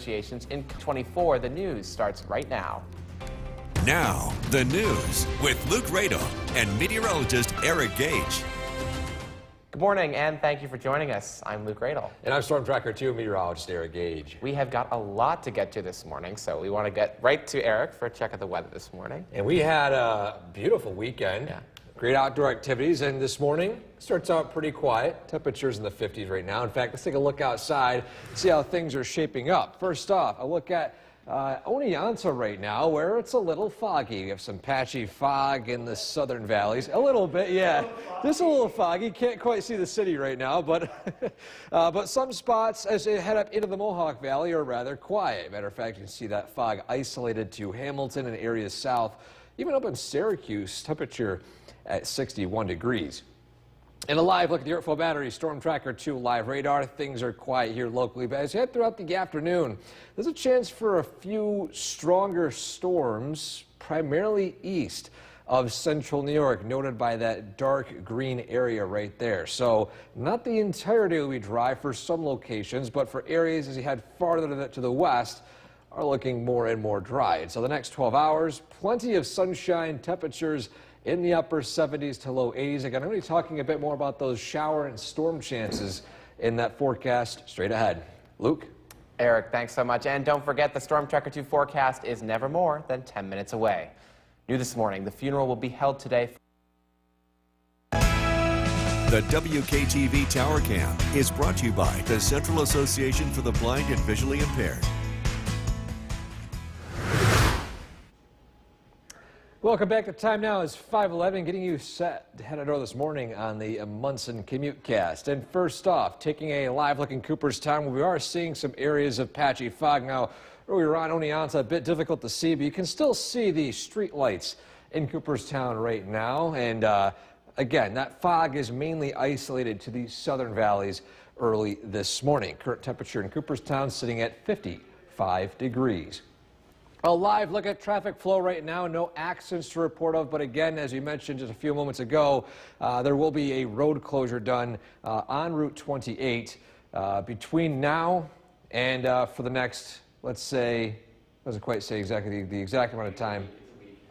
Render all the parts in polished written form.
negotiations in 24. The news starts right now. Now, the news with Luke Radel and meteorologist Eric Gage. Good morning, and thank you for joining us. I'm Luke Radel. And I'm Storm Tracker 2 meteorologist Eric Gage. We have got a lot to get to this morning, so we want to get right to Eric for a check of the weather this morning. And we had a beautiful weekend. Yeah. Great outdoor activities, and this morning starts out pretty quiet. Temperatures in the 50s right now. In fact, let's take a look outside, see how things are shaping up. First off, a look at Oneonta right now, where it's a little foggy. We have some patchy fog in the southern valleys. A little bit, yeah. Just a little foggy. Can't quite see the city right now, but but some spots as they head up into the Mohawk Valley are rather quiet. Matter of fact, you can see that fog isolated to Hamilton and areas south, even up in Syracuse, temperature at 61 degrees. And a live look at the Weatherv Battery Storm Tracker 2 live radar. Things are quiet here locally, but as you head throughout the afternoon, there's a chance for a few stronger storms, primarily east of central New York, noted by that dark green area right there. So not the entirety will be dry for some locations, but for areas as you head farther to the west are looking more and more dry. And so the next 12 hours, plenty of sunshine, temperatures in the upper 70s to low 80s. Again, I'm going to be talking a bit more about those shower and storm chances in that forecast straight ahead. Luke? Eric, thanks so much. And don't forget, the Storm Tracker 2 forecast is never more than 10 minutes away. New this morning, the funeral will be held today. The WKTV Tower Cam is brought to you by the Central Association for the Blind and Visually Impaired. Welcome back. The time now is 5:11, getting you set to head out this morning on the Munson CommuteCast. And first off, taking a live look in Cooperstown, where we are seeing some areas of patchy fog. Now, earlier on, Oneonta, a bit difficult to see, but you can still see the street lights in Cooperstown right now. And again, that fog is mainly isolated to the southern valleys early this morning. Current temperature in Cooperstown sitting at 55 degrees. A live look at traffic flow right now. No accidents to report of, but again, as you mentioned just a few moments ago, there will be a road closure done on Route 28 between now and for the next, let's say, doesn't quite say exactly the exact amount of time.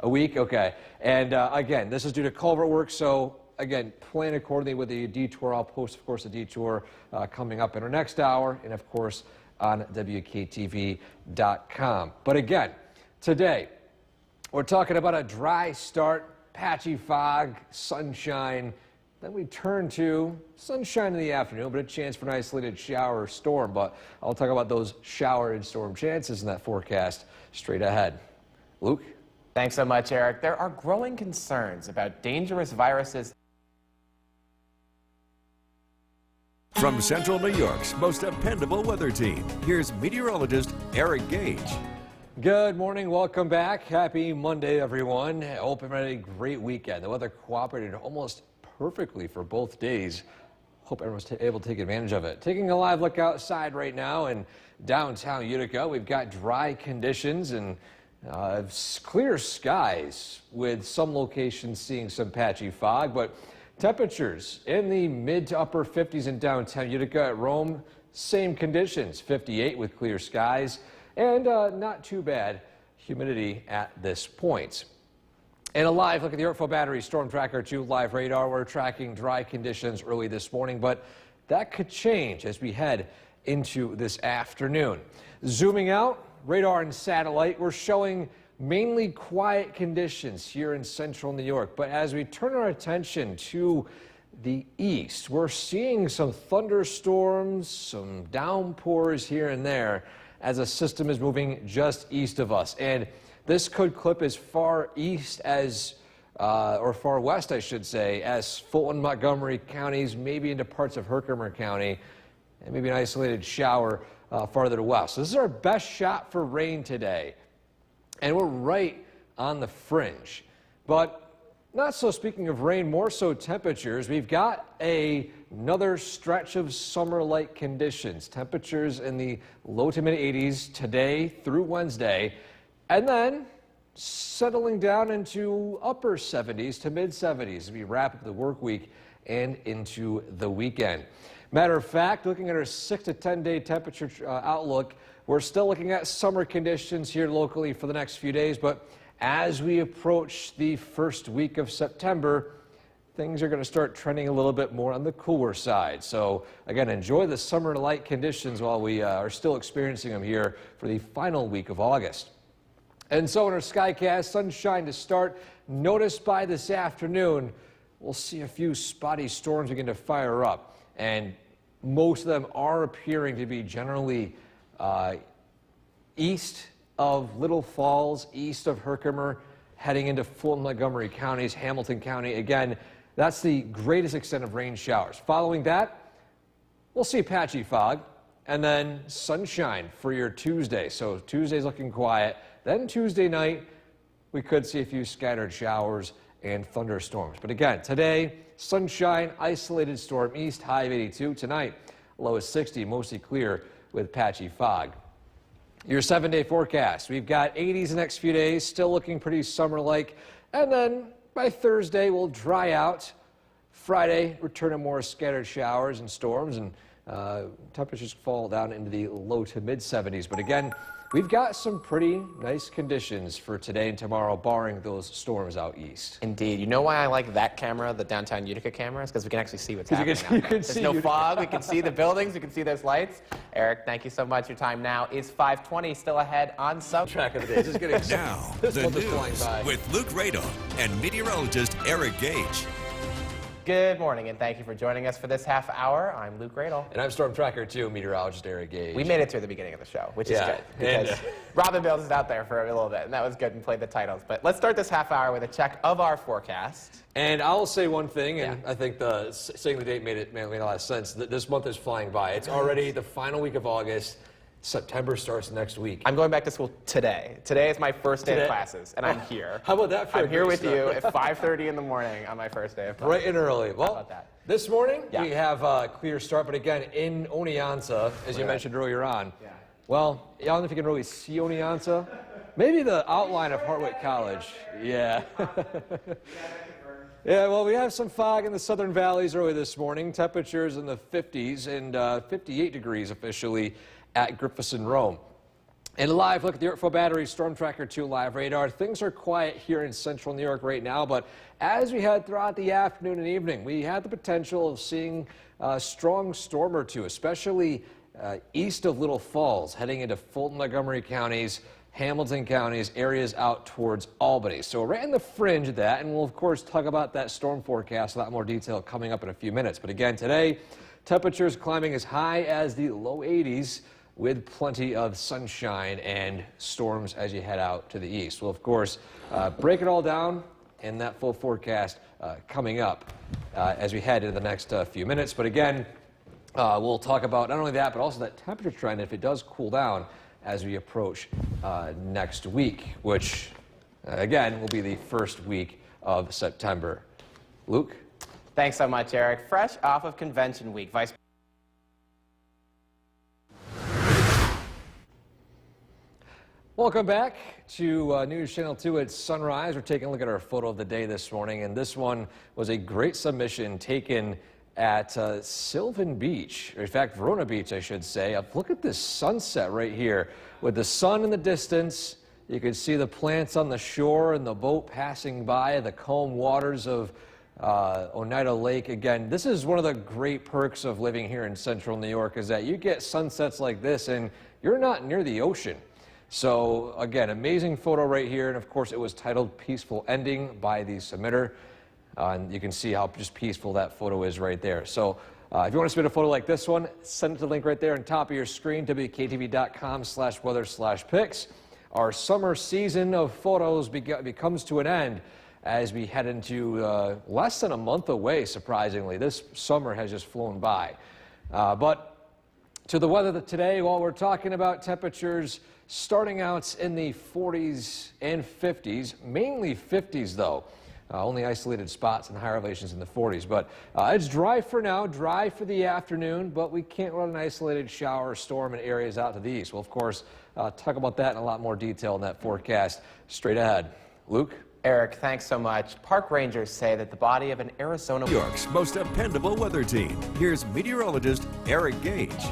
A week? Okay. And again, this is due to culvert work, so again, plan accordingly with the detour. I'll post, of course, the detour coming up in our next hour, and of course, on WKTV.com. But again, today, we're talking about a dry start, patchy fog, sunshine. Then we turn to sunshine in the afternoon, but a chance for an isolated shower or storm. But I'll talk about those shower and storm chances in that forecast straight ahead. Luke? Thanks so much, Eric. There are growing concerns about dangerous viruses. From Central New York's most dependable weather team, here's meteorologist Eric Gage. Good morning. Welcome back. Happy Monday, everyone. I hope everyone had a great weekend. The weather cooperated almost perfectly for both days. Hope everyone's able to take advantage of it. Taking a live look outside right now in downtown Utica, we've got dry conditions and clear skies, with some locations seeing some patchy fog, but temperatures in the mid to upper 50s in downtown Utica. At Rome, same conditions, 58 with clear skies, and not too bad humidity at this point. And a live look at the Weatherv Battery Storm Tracker 2 live radar. We're tracking dry conditions early this morning, but that could change as we head into this afternoon. Zooming out, radar and satellite, we're showing mainly quiet conditions here in central New York. But as we turn our attention to the east, we're seeing some thunderstorms, some downpours here and there as a system is moving just east of us. And this could clip as far east as, or far west, I should say, as Fulton, Montgomery counties, maybe into parts of Herkimer County, and maybe an isolated shower farther to west. So this is our best shot for rain today. And we're right on the fringe. But not so speaking of rain, more so temperatures. We've got another stretch of summer-like conditions. Temperatures in the low to mid 80s today through Wednesday. And then settling down into upper 70s to mid 70s as we wrap up the work week and into the weekend. Matter of fact, looking at our 6 to 10 day temperature outlook, we're still looking at summer conditions here locally for the next few days, but as we approach the first week of September, things are going to start trending a little bit more on the cooler side. So again, enjoy the summer-like conditions while we are still experiencing them here for the final week of August. And so in our Skycast, sunshine to start. Notice by this afternoon, we'll see a few spotty storms begin to fire up. And most of them are appearing to be generally east of Little Falls, east of Herkimer, heading into Fulton, Montgomery counties, Hamilton County. Again, that's the greatest extent of rain showers. Following that, we'll see patchy fog and then sunshine for your Tuesday. So Tuesday's looking quiet. Then Tuesday night, we could see a few scattered showers and thunderstorms. But again, today, sunshine, isolated storm east, high of 82. Tonight, low is 60, mostly clear with patchy fog. Your 7-day forecast. We've got 80s the next few days, still looking pretty summer-like. And then by Thursday, we'll dry out. Friday, return to more scattered showers and storms, and temperatures fall down into the low to mid-70s. But again, we've got some pretty nice conditions for today and tomorrow, barring those storms out east. Indeed. You know why I like that camera, the downtown Utica camera? Is because we can actually see what's happening out there. There's no Utica. fog. We can see the buildings. We can see those lights. Eric, thank you so much. Your time now is 5:20. Still ahead on some Track of the day. Just getting Now, this the month is flying news by. with Luke Radon and meteorologist Eric Gage. Good morning, and thank you for joining us for this half hour. I'm Luke Radel. And I'm Storm Tracker 2, meteorologist Eric Gage. We made it through the beginning of the show, which is Yeah, good, because and, Robin Bales is out there for a little bit, and that was good, and played the titles. But let's start this half hour with a check of our forecast. And I'll say one thing, and Yeah. I think saying the date made a lot of sense. This month is flying by. It's already the final week of August. September starts next week. I'm going back to school today. Today is my first day Today? of classes, and I'm here. How about that for a I'm here great with you start? at 5:30 in the morning on my first day of class. Bright and early. Well, about that? this morning Yeah. we have a clear start, but again, in Oneonta, as you at mentioned earlier on. Yeah. Well, I don't know if you can really see Oneonta. Maybe the outline of Hartwick College. Yeah. Yeah, well, we have some fog in the southern valleys early this morning. Temperatures in the 50s and 58 degrees officially at Griffiths and Rome. And live look at the Earthful Battery Storm Tracker 2 live radar. Things are quiet here in central New York right now, but as we head throughout the afternoon and evening, we have the potential of seeing a strong storm or two, especially east of Little Falls, heading into Fulton, Montgomery counties, Hamilton counties, areas out towards Albany. So right in the fringe of that, and we'll of course talk about that storm forecast, a lot more detail coming up in a few minutes. But again, today, temperatures climbing as high as the low 80s with plenty of sunshine and storms as you head out to the east. We'll of course break it all down in that full forecast coming up as we head into the next few minutes. But again, we'll talk about not only that, but also that temperature trend if it does cool down as we approach next week, which again will be the first week of September. Luke? Thanks so much, Eric. Fresh off of Convention Week, Vice Welcome back to News Channel 2 at sunrise. We're taking a look at our photo of the day this morning, and this one was a great submission taken at Sylvan Beach, or in fact, Verona Beach, I should say. Look at this sunset right here. With the sun in the distance, you can see the plants on the shore and the boat passing by, the calm waters of Oneida Lake. Again, this is one of the great perks of living here in central New York, is that you get sunsets like this and you're not near the ocean. So again, amazing photo right here, and of course it was titled Peaceful Ending by the submitter. And you can see how just peaceful that photo is right there. So if you want to submit a photo like this one, send it to the link right there on top of your screen, wktv.com/weather/pics. Our summer season of photos comes to an end as we head into less than a month away, surprisingly. This summer has just flown by. But to the weather today, while we're talking about temperatures starting out in the 40s and 50s, mainly 50s though. Only isolated spots in the higher elevations in the 40s. But it's dry for now, dry for the afternoon, but we can't run an isolated shower or storm in areas out to the east. We'll, of course, talk about that in a lot more detail in that forecast straight ahead. Luke? Eric, thanks so much. Park rangers say that the body of an Arizona... New York's most dependable weather team. Here's meteorologist Eric Gage.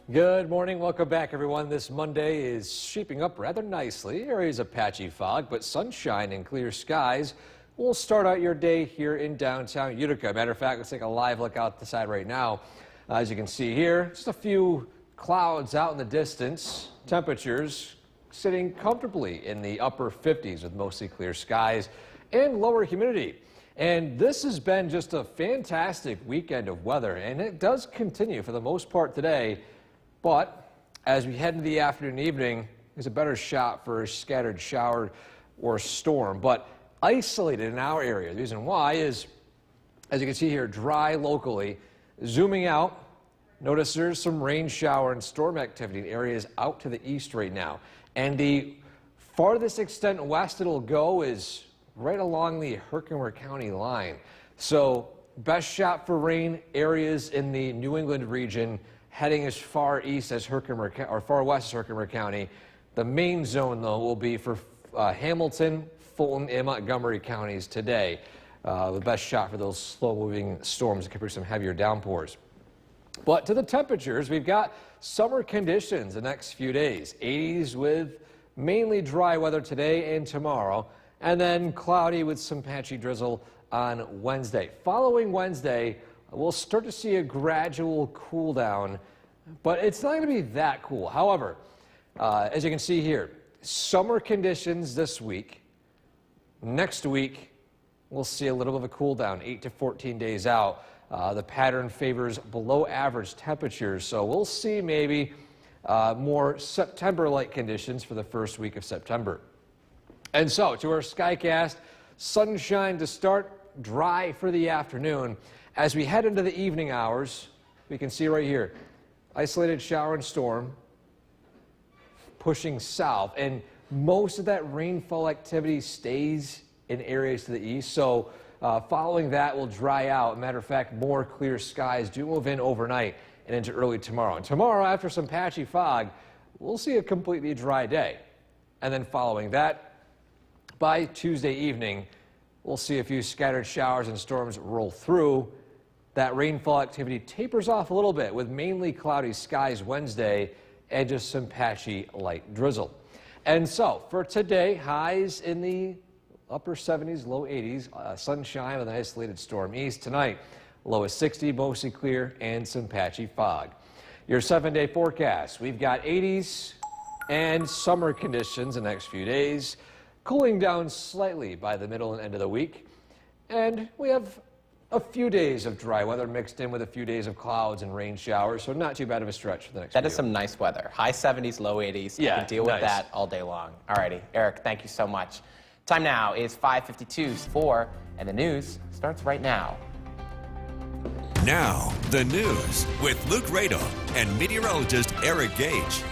Good morning. Welcome back, everyone. This Monday is shaping up rather nicely. Areas of patchy fog, but sunshine and clear skies will start out your day here in downtown Utica. Matter of fact, let's take a live look out the side right now. As you can see here, just a few clouds out in the distance. Temperatures sitting comfortably in the upper 50s with mostly clear skies and lower humidity. And this has been just a fantastic weekend of weather, and it does continue for the most part today. But as we head into the afternoon and evening, there's a better shot for a scattered shower or storm, but isolated in our area. The reason why is, as you can see here, dry locally. Zooming out, notice there's some rain, shower, and storm activity in areas out to the east right now. And the farthest extent west it'll go is right along the Herkimer County line. So best shot for rain areas in the New England region, heading as far east as Herkimer, or far west as Herkimer County. The main zone, though, will be for Hamilton, Fulton, and Montgomery counties today. The best shot for those slow-moving storms that can produce some heavier downpours. But to the temperatures, we've got summer conditions the next few days. 80s with mainly dry weather today and tomorrow, and then cloudy with some patchy drizzle on Wednesday. Following Wednesday, we'll start to see a gradual cool down, but it's not going to be that cool. However, as you can see here, summer conditions this week. Next week, we'll see a little bit of a cool down, 8 to 14 days out. The pattern favors below average temperatures, so we'll see maybe more September-like conditions for the first week of September. And so, to our Skycast, sunshine to start, dry for the afternoon. As we head into the evening hours, we can see right here, isolated shower and storm pushing south, and most of that rainfall activity stays in areas to the east. So following that will dry out. Matter of fact, more clear skies do move in overnight and into early tomorrow. And tomorrow, after some patchy fog, we'll see a completely dry day. And then following that, by Tuesday evening, we'll see a few scattered showers and storms roll through. That rainfall activity tapers off a little bit with mainly cloudy skies Wednesday and just some patchy light drizzle. And so for today, highs in the upper 70s, low 80s, sunshine with an isolated storm east. Tonight, low is 60, mostly clear, and some patchy fog. Your 7-day forecast, we've got 80s and summer conditions the next few days, cooling down slightly by the middle and end of the week. And we have a few days of dry weather mixed in with a few days of clouds and rain showers, so not too bad of a stretch for the next That few. is some nice weather. High 70s, low 80s. Yeah, You can deal nice. with that all day long. Alrighty, Eric, thank you so much. Time now is 5:52, and the news starts right now. Now, the news with Luke Radel and meteorologist Eric Gage.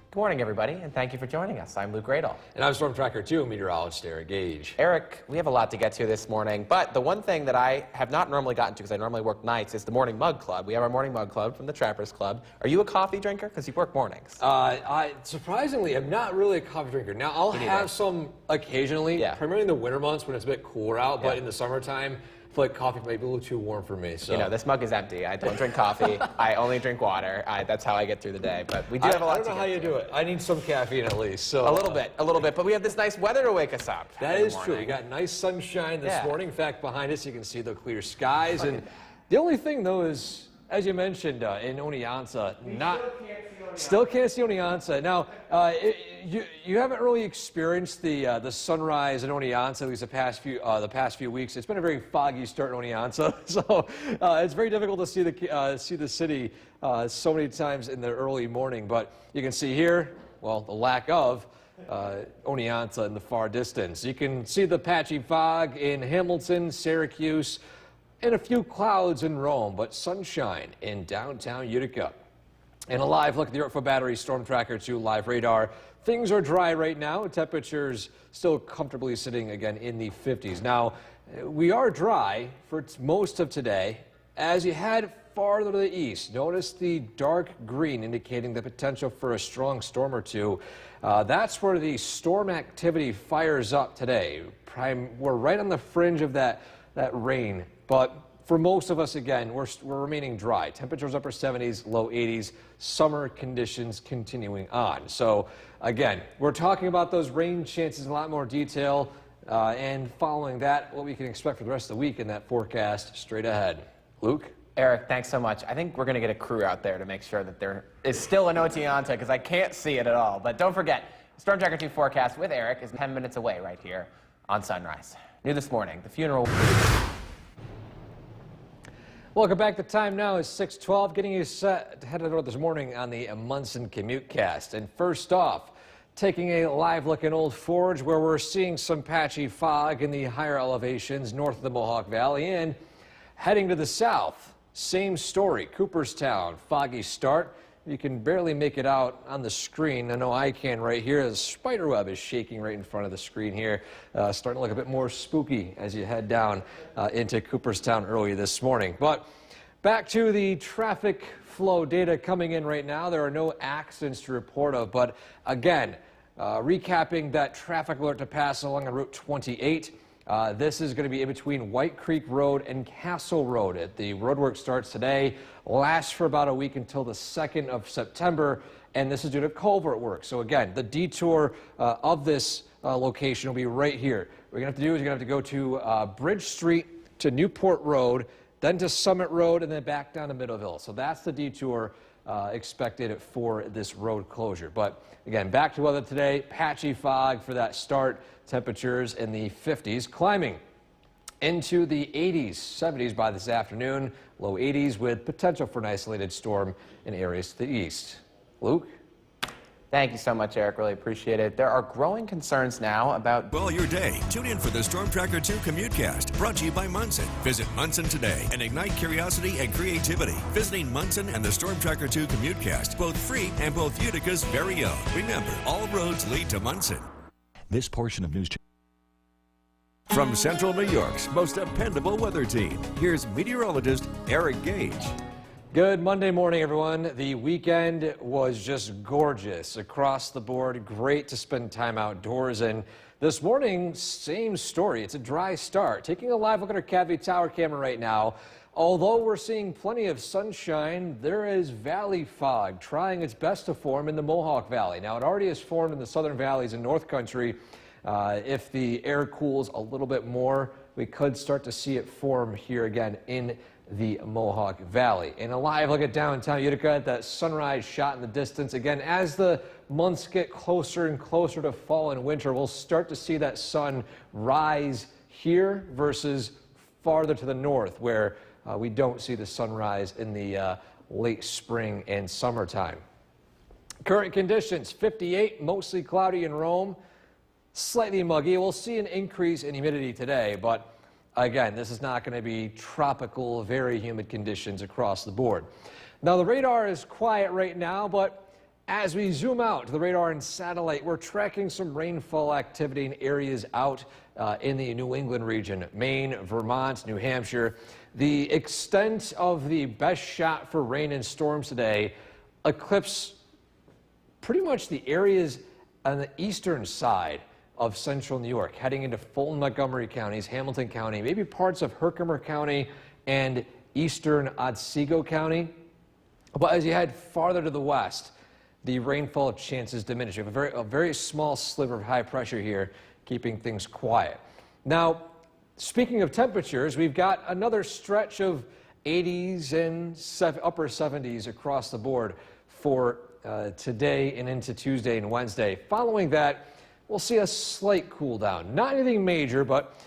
Good morning, everybody, and thank you for joining us. I'm Luke Radel. And I'm Storm Tracker 2 meteorologist Eric Gage. Eric, we have a lot to get to this morning, but the one thing that I have not normally gotten to, because I normally work nights, is the Morning Mug Club. We have our Morning Mug Club from the Trappers Club. Are you a coffee drinker? Because you work mornings. I surprisingly am not really a coffee drinker. Now, I'll have some occasionally, primarily in the winter months when it's a bit cooler out, but in the summertime, I feel like coffee might be a little too warm for me. So. You know, this mug is empty. I don't drink coffee. I only drink water. That's how I get through the day. But we do have a lot to get to. I don't know how you do it. I need some caffeine at least. So a little bit. But we have this nice weather to wake us up. That is true. You got nice sunshine this morning. In fact, behind us you can see the clear skies. And the only thing though is, as you mentioned in Oneonta, still can't see Oneonta. Now, you haven't really experienced the sunrise in Oneonta at least the past few weeks. It's been a very foggy start in Oneonta, so it's very difficult to see the city so many times in the early morning. But you can see here, well, the lack of Oneonta in the far distance. You can see the patchy fog in Hamilton, Syracuse, and a few clouds in Rome, but sunshine in downtown Utica. And a live look at the Yorkville Battery Storm Tracker 2 live radar. Things are dry right now. Temperatures still comfortably sitting again in the 50s. Now, we are dry for most of today. As you head farther to the east, notice the dark green indicating the potential for a strong storm or two. That's where the storm activity fires up today. We're right on the fringe of that rain. But for most of us, again, we're remaining dry. Temperatures upper 70s, low 80s, summer conditions continuing on. So again, we're talking about those rain chances in a lot more detail. And following that, what we can expect for the rest of the week in that forecast straight ahead. Luke? Eric, thanks so much. I think we're going to get a crew out there to make sure that there is still an Otianta because I can't see it at all. But don't forget, Storm Tracker 2 forecast with Eric is 10 minutes away right here on Sunrise. New this morning, the funeral. Welcome back. The time now is 6:12, getting you set to head out this morning on the Munson Commute Cast. And first off, taking a live look in Old Forge, where we're seeing some patchy fog in the higher elevations north of the Mohawk Valley, and heading to the south, same story. Cooperstown, foggy start. You can barely make it out on the screen. I know I can right here. The spider web is shaking right in front of the screen here. Starting to look a bit more spooky as you head down into Cooperstown early this morning. But back to the traffic flow data coming in right now. There are no accidents to report of, but again, recapping that traffic alert to pass along on Route 28. This is going to be in between White Creek Road and Castle Road. The roadwork starts today, lasts for about a week until the 2nd of September, and this is due to culvert work. So again, the detour of this location will be right here. What you're going to have to do is you're going to have to go to Bridge Street to Newport Road, then to Summit Road, and then back down to Middleville. So that's the detour expected for this road closure. But again, back to weather today, patchy fog for that start. Temperatures in the 50s, climbing into the 80s, 70s by this afternoon, low 80s with potential for an isolated storm in areas to the east. Luke? Thank you so much, Eric. Really appreciate it. There are growing concerns now about Well, your day. Tune in for the Storm Tracker 2 Commutecast, brought to you by Munson. Visit Munson today and ignite curiosity and creativity. Visiting Munson and the Storm Tracker 2 Commutecast, both free and both Utica's very own. Remember, all roads lead to Munson. This portion of news. From Central New York's most dependable weather team, here's meteorologist Eric Gage. Good Monday morning, everyone. The weekend was just gorgeous across the board. Great to spend time outdoors. And this morning, same story. It's a dry start. Taking a live look at our Cavity Tower camera right now. Although we're seeing plenty of sunshine, there is valley fog trying its best to form in the Mohawk Valley. Now, it already has formed in the southern valleys in North Country. If the air cools a little bit more, we could start to see it form here again in the Mohawk Valley. And a live look at downtown Utica, that sunrise shot in the distance. Again, as the months get closer and closer to fall and winter, we'll start to see that sun rise here versus farther to the north, where we don't see the sunrise in the late spring and summertime. Current conditions, 58, mostly cloudy in Rome, slightly muggy. We'll see an increase in humidity today, but again, this is not going to be tropical, very humid conditions across the board. Now, the radar is quiet right now, but as we zoom out to the radar and satellite, we're tracking some rainfall activity in areas out in the New England region, Maine, Vermont, New Hampshire. The extent of the best shot for rain and storms today eclipse pretty much the areas on the eastern side of central New York, heading into Fulton, Montgomery counties, Hamilton County, maybe parts of Herkimer County and eastern Otsego County. But as you head farther to the west, the rainfall chances diminish. You have a very small sliver of high pressure here, keeping things quiet. Now, speaking of temperatures, we've got another stretch of 80s and upper 70s across the board for today and into Tuesday and Wednesday. Following that, we'll see a slight cool down. Not anything major, but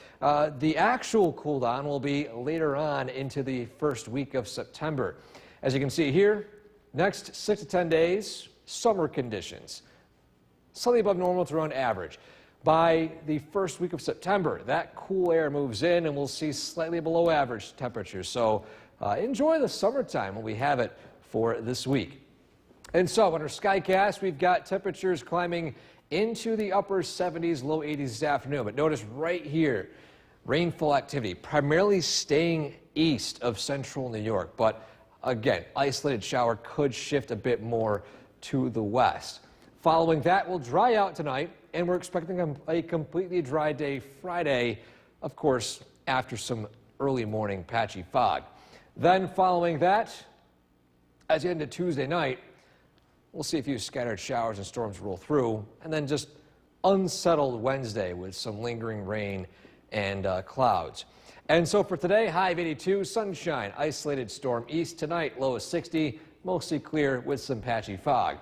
the actual cool down will be later on into the first week of September. As you can see here, next 6 to 10 days, summer conditions. Slightly above normal to around average. By the first week of September, that cool air moves in and we'll see slightly below average temperatures. So enjoy the summertime when we have it for this week. And so on our Skycast, we've got temperatures climbing into the upper 70s, low 80s this afternoon. But notice right here, rainfall activity primarily staying east of central New York. But again, isolated shower could shift a bit more to the west. Following that, we'll dry out tonight, and we're expecting a completely dry day Friday, of course, after some early morning patchy fog. Then following that, as you head into Tuesday night, we'll see a few scattered showers and storms roll through, and then just unsettled Wednesday with some lingering rain and clouds. And so for today, high of 82, sunshine, isolated storm east. Tonight, low of 60, mostly clear with some patchy fog.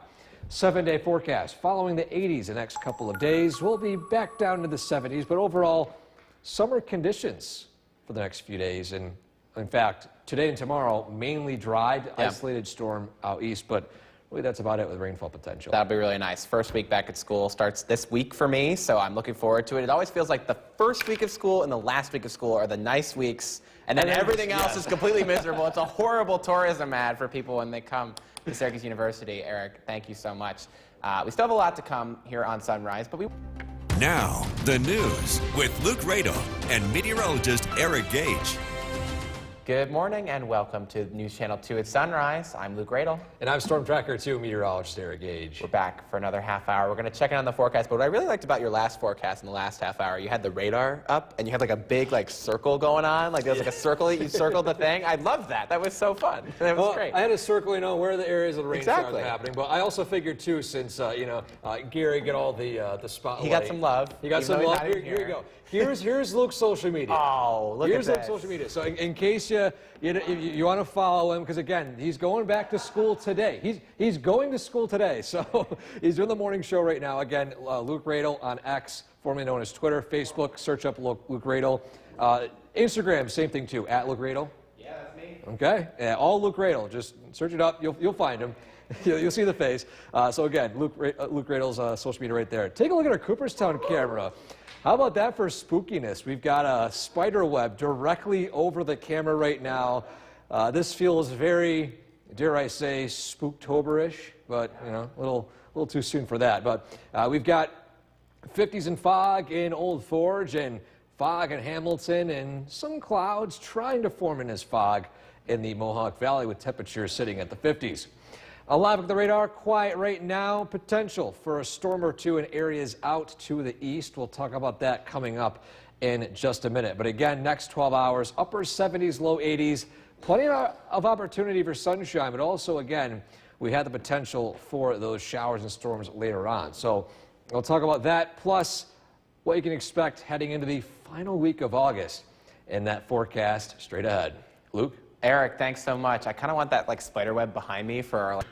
7-day forecast following the 80s the next couple of days. We'll be back down to the 70s, but overall, summer conditions for the next few days. And in fact, today and tomorrow, mainly dry, isolated storm out east, but really that's about it with rainfall potential. That'll be really nice. First week back at school starts this week for me, so I'm looking forward to it. It always feels like the first week of school and the last week of school are the nice weeks, and then everything else is completely miserable. It's a horrible tourism ad for people when they come to Syracuse University. Eric, thank you so much. We still have a lot to come here on Sunrise, but we... Now, the news with Luke Radel and meteorologist Eric Gage. Good morning and welcome to News Channel 2 at Sunrise. I'm Luke Radel. And I'm Storm Tracker 2 meteorologist Eric Gage. We're back for another half hour. We're going to check in on the forecast, but what I really liked about your last forecast in the last half hour, you had the radar up and you had like a big circle going on. Like there was like a circle, you circled the thing. I loved that. That was so fun. That was great. I had a circle, where the areas of the rain showers are happening, but I also figured too, since, Gary got all the spotlight. He got some love. He got some love. Here you go. Here's Luke's social media. Oh, look at this. Here's Luke's social media. So in case you want to follow him, because again, he's going back to school today. He's going to school today, so he's doing the morning show right now. Again, Luke Radel on X, formerly known as Twitter, Facebook. Search up Luke Radel. Instagram, same thing too, at Luke Radel. Yeah, that's me. Okay, yeah, all Luke Radel. Just search it up. You'll find him. You'll see the face. So again, Luke Radel's social media right there. Take a look at our Cooperstown camera. How about that for spookiness? We've got a spider web directly over the camera right now. This feels very, dare I say, Spooktober-ish, but a little too soon for that. But we've got 50s and fog in Old Forge and fog in Hamilton and some clouds trying to form in as fog in the Mohawk Valley with temperatures sitting at the 50s. Alive with the radar, quiet right now. Potential for a storm or two in areas out to the east. We'll talk about that coming up in just a minute. But again, next 12 hours, upper 70s, low 80s. Plenty of opportunity for sunshine, but also, again, we had the potential for those showers and storms later on. So we'll talk about that, plus what you can expect heading into the final week of August in that forecast straight ahead. Luke? Eric, thanks so much. I kind of want that spider web behind me for our...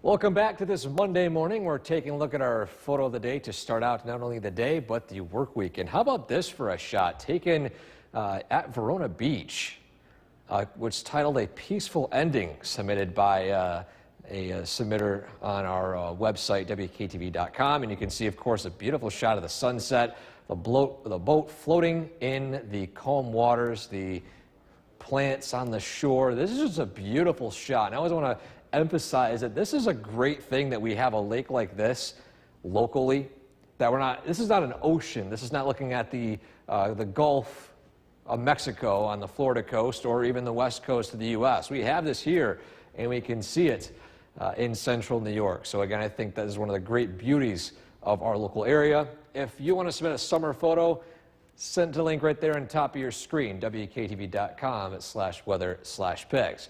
Welcome back to this Monday morning. We're taking a look at our photo of the day to start out not only the day, but the work week. And how about this for a shot taken at Verona Beach, which titled A Peaceful Ending, submitted by a submitter on our website, WKTV.com. And you can see, of course, a beautiful shot of the sunset, the boat floating in the calm waters, the plants on the shore. This is just a beautiful shot. And I always want to emphasize that this is a great thing that we have a lake like this locally, that this is not an ocean. This is not looking at the Gulf of Mexico on the Florida coast or even the west coast of the U.S. We have this here, and we can see it in central New York. So again, I think that is one of the great beauties of our local area. If you want to submit a summer photo, send the link right there on top of your screen, WKTV.com/weather/pics.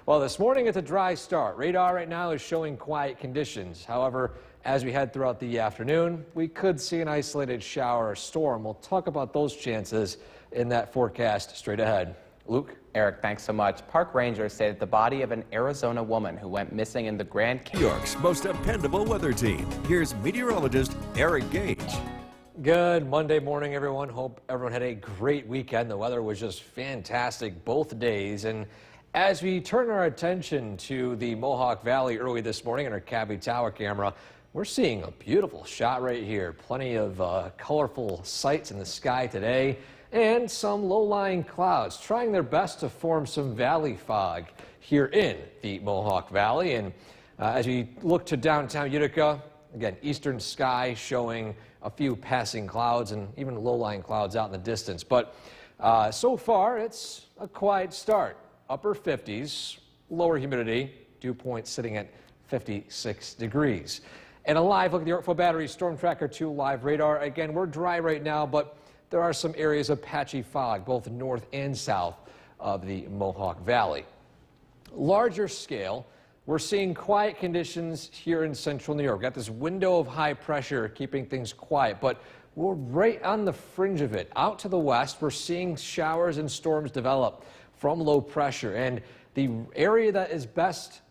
Well, this morning it's a dry start. Radar right now is showing quiet conditions. However, as we head throughout the afternoon, we could see an isolated shower or storm. We'll talk about those chances in that forecast straight ahead. Luke? Eric, thanks so much. Park rangers say that the body of an Arizona woman who went missing in the Grand Canyon... New York's most dependable weather team. Here's meteorologist Eric Gage. Good Monday morning, everyone. Hope everyone had a great weekend. The weather was just fantastic both days. And as we turn our attention to the Mohawk Valley early this morning in our Cabby Tower camera, we're seeing a beautiful shot right here. Plenty of colorful sights in the sky today and some low-lying clouds trying their best to form some valley fog here in the Mohawk Valley. And as we look to downtown Utica, again, eastern sky showing a few passing clouds and even low-lying clouds out in the distance. But so far, it's a quiet start. Upper 50s, lower humidity, dew point sitting at 56 degrees. And a live look at the Yorkville Battery Storm Tracker 2 live radar. Again, we're dry right now, but there are some areas of patchy fog, both north and south of the Mohawk Valley. Larger scale, we're seeing quiet conditions here in central New York. We've got this window of high pressure keeping things quiet, but we're right on the fringe of it. Out to the west, we're seeing showers and storms develop from low pressure, and the area that is best,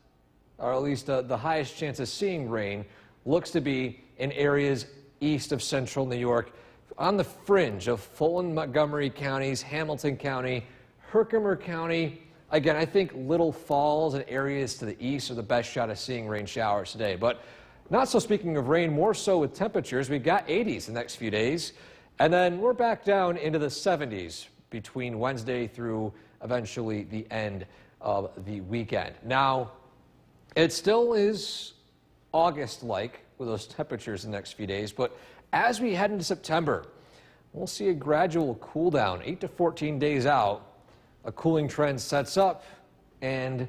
or at least the highest chance of seeing rain, looks to be in areas east of central New York, on the fringe of Fulton, Montgomery counties, Hamilton County, Herkimer County. Again, I think Little Falls and areas to the east are the best shot of seeing rain showers today. But not so speaking of rain, more so with temperatures. We've got 80s the next few days, and then we're back down into the 70s between Wednesday through eventually the end of the weekend. Now, it still is August-like with those temperatures the next few days, but as we head into September, we'll see a gradual cool down. 8 to 14 days out, a cooling trend sets up, and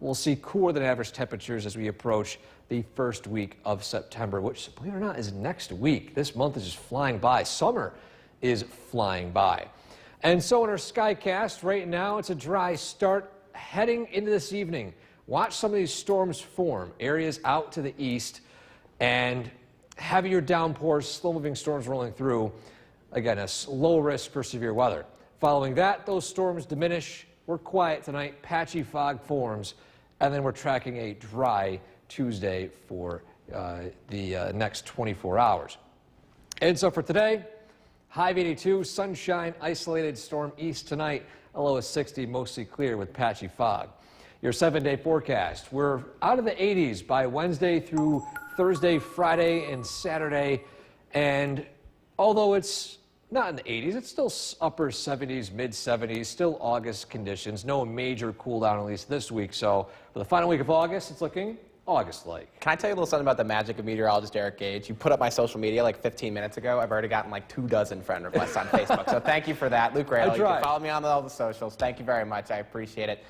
we'll see cooler than average temperatures as we approach the first week of September, which, believe it or not, is next week. This month is just flying by. Summer is flying by. And so in our Skycast right now, it's a dry start heading into this evening. Watch some of these storms form, areas out to the east, and heavier downpours, slow-moving storms rolling through. Again, a low risk for severe weather. Following that, those storms diminish. We're quiet tonight. Patchy fog forms, and then we're tracking a dry Tuesday for the next 24 hours. And so for today, high of 82, sunshine, isolated storm east tonight, a low of 60, mostly clear with patchy fog. Your 7-day forecast, we're out of the 80s by Wednesday through Thursday, Friday, and Saturday. And although it's not in the 80s, it's still upper 70s, mid 70s, still August conditions. No major cool down, at least this week. So for the final week of August, it's looking August-like. Can I tell you a little something about the magic of meteorologist Eric Gage? You put up my social media like 15 minutes ago. I've already gotten like 24 friend requests on Facebook. So thank you for that. Luke Radel, you can follow me on all the socials. Thank you very much. I appreciate it.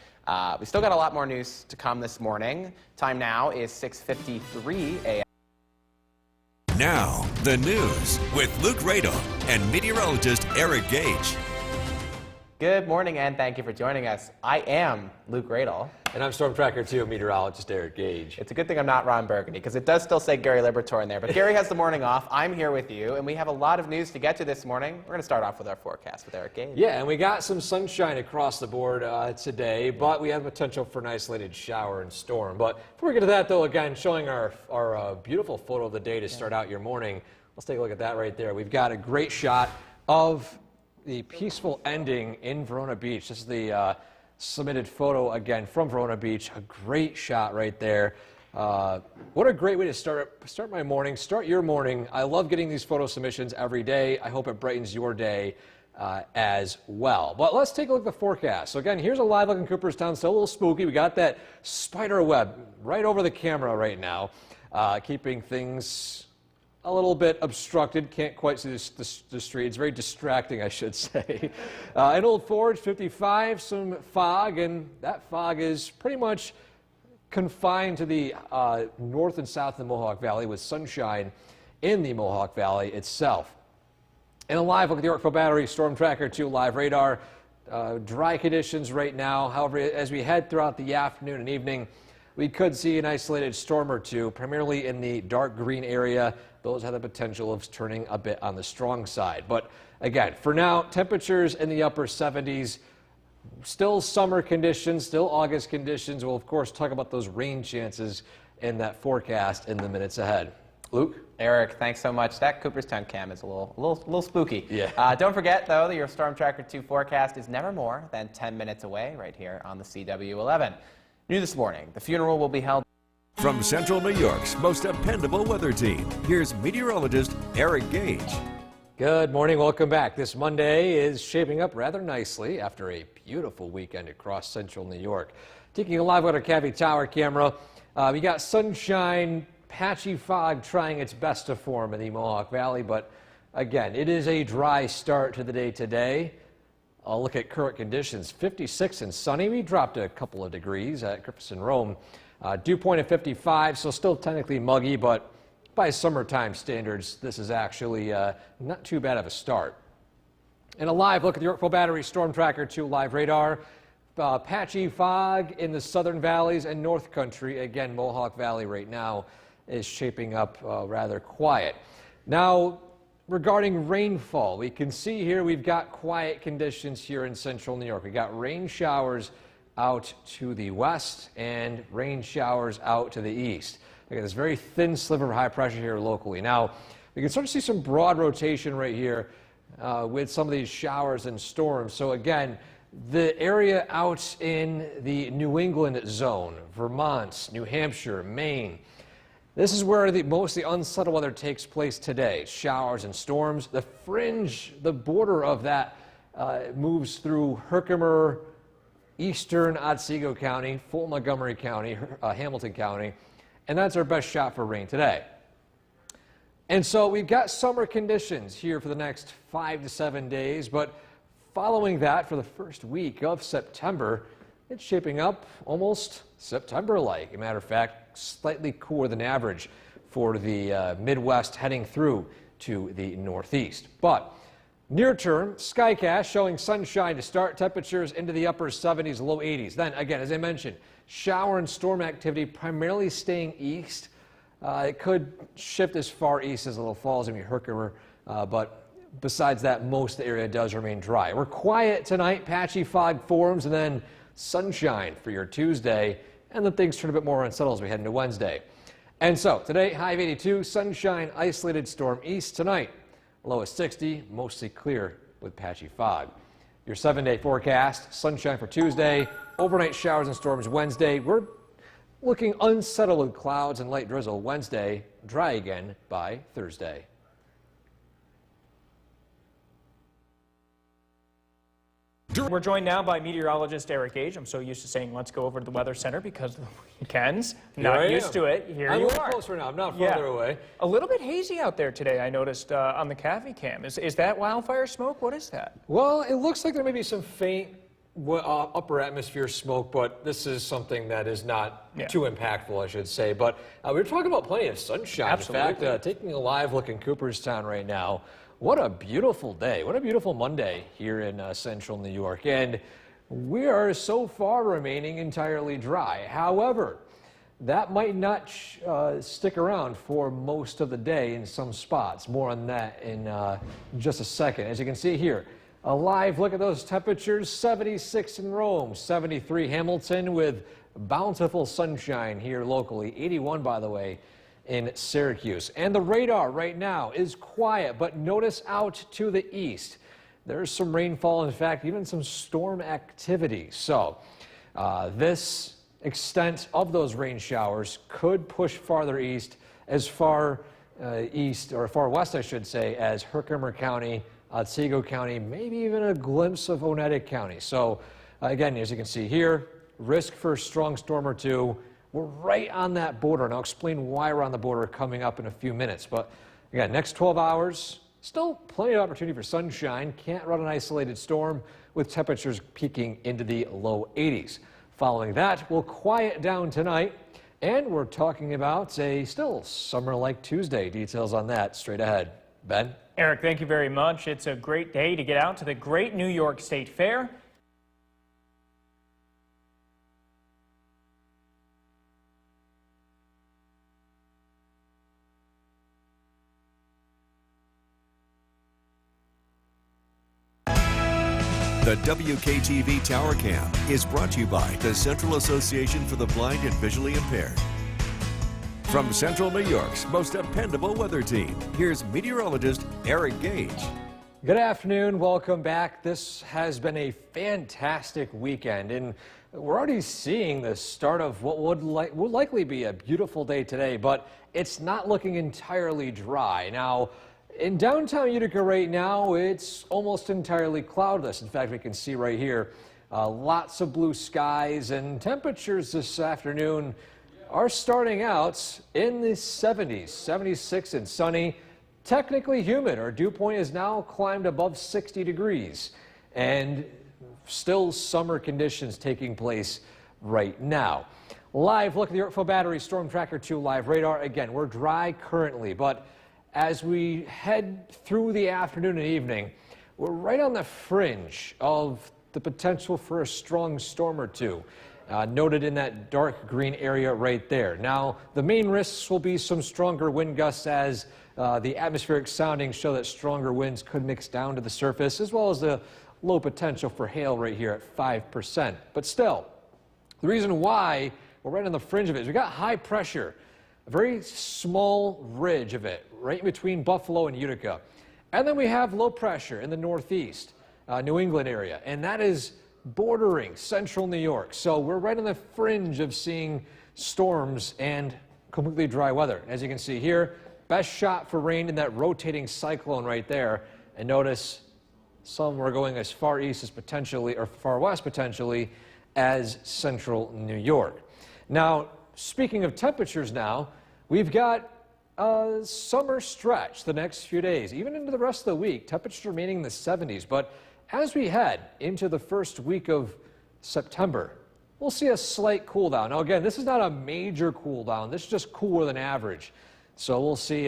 We still got a lot more news to come this morning. Time now is 6:53 a.m. Now, the news with Luke Radel and meteorologist Eric Gage. Good morning, and thank you for joining us. I am Luke Radel. And I'm Storm Tracker 2 meteorologist Eric Gage. It's a good thing I'm not Ron Burgundy, because it does still say Gary Liberatore in there. But Gary has the morning off. I'm here with you, and we have a lot of news to get to this morning. We're going to start off with our forecast with Eric Gage. Yeah, and we got some sunshine across the board today, but we have potential for an isolated shower and storm. But before we get to that, though, again, showing our beautiful photo of the day to start out your morning. Let's take a look at that right there. We've got a great shot of the peaceful ending in Verona Beach. This is the submitted photo again from Verona Beach. A great shot right there. What a great way to start my morning, start your morning. I love getting these photo submissions every day. I hope it brightens your day as well. But let's take a look at the forecast. So again, here's a live look in Cooperstown. Still a little spooky. We got that spider web right over the camera right now, keeping things a little bit obstructed. Can't quite see the street. It's very distracting, I should say. In Old Forge, 55, some fog, and that fog is pretty much confined to the north and south of the Mohawk Valley, with sunshine in the Mohawk Valley itself. And a live look at the Yorkville Battery Storm Tracker 2 live radar. Dry conditions right now. However, as we head throughout the afternoon and evening, we could see an isolated storm or two, primarily in the dark green area. Those have the potential of turning a bit on the strong side. But again, for now, temperatures in the upper 70s, still summer conditions, still August conditions. We'll, of course, talk about those rain chances in that forecast in the minutes ahead. Luke? Eric, thanks so much. That Cooperstown cam is a little spooky. Yeah. Don't forget, though, that your Storm Tracker 2 forecast is never more than 10 minutes away right here on the CW11. New this morning, the funeral will be held. From Central New York's most dependable weather team, here's meteorologist Eric Gage. Good morning. Welcome back. This Monday is shaping up rather nicely after a beautiful weekend across central New York. Taking a live look at our Cavity Tower camera, we got sunshine, patchy fog trying its best to form in the Mohawk Valley, but again, it is a dry start to the day today. I'll look at current conditions. 56 and sunny. We dropped a couple of degrees at Griffiths and Rome. Dew point at 55, so still technically muggy, but by summertime standards, this is actually not too bad of a start. And a live look at the Yorkville Battery Storm Tracker 2 live radar. Patchy fog in the southern valleys and north country. Again, Mohawk Valley right now is shaping up rather quiet. Now, regarding rainfall, we can see here we've got quiet conditions here in central New York. We got rain showers out to the west and rain showers out to the east. We got this very thin sliver of high pressure here locally. Now, we can start to see some broad rotation right here with some of these showers and storms. So again, the area out in the New England zone, Vermont, New Hampshire, Maine, this is where most of the unsettled weather takes place today. Showers and storms. The fringe, the border of that moves through Herkimer, eastern Otsego County, Fulton Montgomery County, Hamilton County, and that's our best shot for rain today. And so we've got summer conditions here for the next 5 to 7 days, but following that for the first week of September, it's shaping up almost September-like. As a matter of fact, slightly cooler than average for the Midwest heading through to the Northeast. But near term, Skycast showing sunshine to start, temperatures into the upper 70s, low 80s. Then again, as I mentioned, shower and storm activity primarily staying east. It could shift as far east as Little Falls and Herkimer, but besides that, most of the area does remain dry. We're quiet tonight, patchy fog forms, and then sunshine for your Tuesday, and then things turn a bit more unsettled as we head into Wednesday. And so today, high of 82, sunshine, isolated storm east. Tonight, low of 60, mostly clear with patchy fog. Your 7-day forecast, sunshine for Tuesday, overnight showers and storms Wednesday. We're looking unsettled with clouds and light drizzle Wednesday, dry again by Thursday. We're joined now by meteorologist Eric Gage. I'm so used to saying let's go over to the Weather Center because of the weekends. Not used to it. Here you are. I'm closer now. I'm not farther away. A little bit hazy out there today, I noticed on the Cavi cam. Is that wildfire smoke? What is that? Well, it looks like there may be some faint upper atmosphere smoke, but this is something that is not too impactful, I should say. But we're talking about plenty of sunshine. Absolutely. In fact, taking a live look in Cooperstown right now. What a beautiful day. What a beautiful Monday here in central New York. And we are so far remaining entirely dry. However, that might not stick around for most of the day in some spots. More on that in just a second. As you can see here, a live look at those temperatures. 76 in Rome, 73 Hamilton with bountiful sunshine here locally. 81, by the way, in Syracuse. And the radar right now is quiet, but notice out to the east. There's some rainfall, in fact, even some storm activity. So this extent of those rain showers could push farther east, as far east, or far west, I should say, as Herkimer County, Otsego County, maybe even a glimpse of Oneida County. So again, as you can see here, risk for a strong storm or two. We're right on that border, and I'll explain why we're on the border coming up in a few minutes. But again, next 12 hours, still plenty of opportunity for sunshine. Can't run an isolated storm with temperatures peaking into the low 80s. Following that, we'll quiet down tonight, and we're talking about a still summer-like Tuesday. Details on that straight ahead. Ben? Eric, thank you very much. It's a great day to get out to the Great New York State Fair. The WKTV Tower Cam is brought to you by the Central Association for the Blind and Visually Impaired. From Central New York's most dependable weather team, here's meteorologist Eric Gage. Good afternoon. Welcome back. This has been a fantastic weekend, and we're already seeing the start of what would likely be a beautiful day today, but it's not looking entirely dry. Now, in downtown Utica right now, it's almost entirely cloudless. In fact, we can see right here lots of blue skies, and temperatures this afternoon are starting out in the 70s, 76 and sunny. Technically humid. Our dew point has now climbed above 60 degrees, and still summer conditions taking place right now. Live look at the Yorkville Battery Storm Tracker 2 live radar. Again, we're dry currently, but as we head through the afternoon and evening, we're right on the fringe of the potential for a strong storm or two. Noted in that dark green area right there. Now, the main risks will be some stronger wind gusts as the atmospheric soundings show that stronger winds could mix down to the surface, as well as the low potential for hail right here at 5%. But still, the reason why we're right on the fringe of it is we got high pressure, a very small ridge of it, right in between Buffalo and Utica. And then we have low pressure in the northeast, New England area, and that is bordering central New York. So we're right on the fringe of seeing storms and completely dry weather. As you can see here, best shot for rain in that rotating cyclone right there. And notice some were going as far east as potentially, or far west potentially, as central New York. Now, speaking of temperatures now, we've got a summer stretch the next few days, even into the rest of the week. Temperatures remaining in the 70s, but as we head into the first week of September, we'll see a slight cool down. Now, again, this is not a major cool down. This is just cooler than average. So we'll see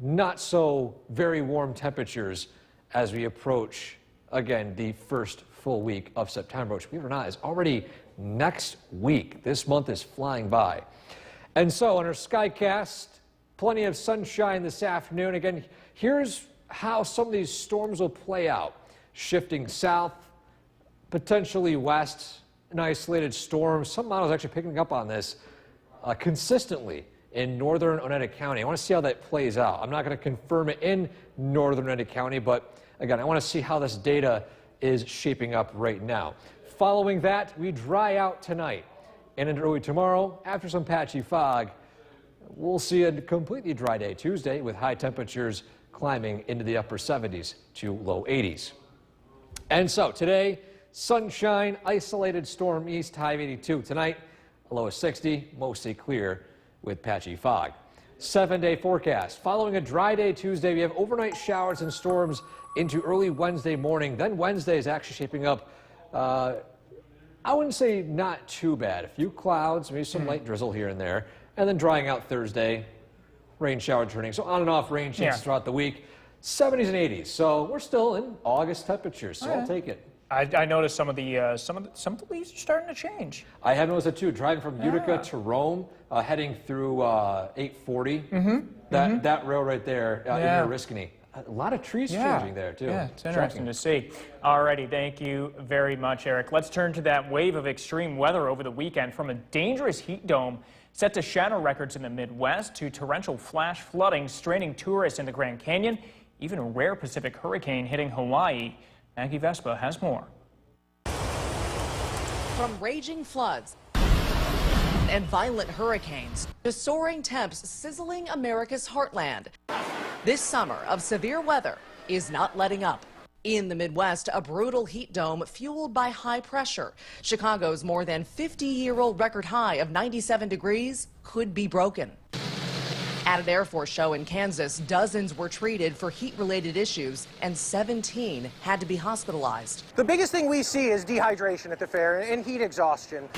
not so very warm temperatures as we approach, again, the first full week of September, which, believe it or not, is already next week. This month is flying by. And so on our Skycast, plenty of sunshine this afternoon. Again, here's how some of these storms will play out. Shifting south, potentially west, an isolated storm. Some models actually picking up on this consistently in northern Oneida County. I want to see how that plays out. I'm not going to confirm it in northern Oneida County, but again, I want to see how this data is shaping up right now. Following that, we dry out tonight and into early tomorrow. After some patchy fog, we'll see a completely dry day Tuesday with high temperatures climbing into the upper 70s to low 80s. And so today, sunshine, isolated storm east, high of 82. Tonight, a low of 60, mostly clear with patchy fog. 7-day forecast. Following a dry day Tuesday, we have overnight showers and storms into early Wednesday morning. Then Wednesday is actually shaping up, I wouldn't say not too bad. A few clouds, maybe some light drizzle here and there. And then drying out Thursday, rain shower turning. So on and off rain chances throughout the week. 70s and 80s. So we're still in August temperatures, so I'll take it. I noticed some of the leaves are starting to change. I have noticed it too. Driving from Utica to Rome, heading through 840, that rail right there in Oriskany. A lot of trees changing there too. Yeah, it's interesting to see. Alrighty, thank you very much, Eric. Let's turn to that wave of extreme weather over the weekend. From a dangerous heat dome set to shatter records in the Midwest to torrential flash flooding straining tourists in the Grand Canyon, even a rare Pacific hurricane hitting Hawaii. Maggie Vespa has more. From raging floods and violent hurricanes to soaring temps sizzling America's heartland, this summer of severe weather is not letting up. In the Midwest, a brutal heat dome fueled by high pressure. Chicago's more than 50-year-old record high of 97 degrees could be broken. At an Air Force show in Kansas, dozens were treated for heat-related issues, and 17 had to be hospitalized. The biggest thing we see is dehydration at the fair and heat exhaustion.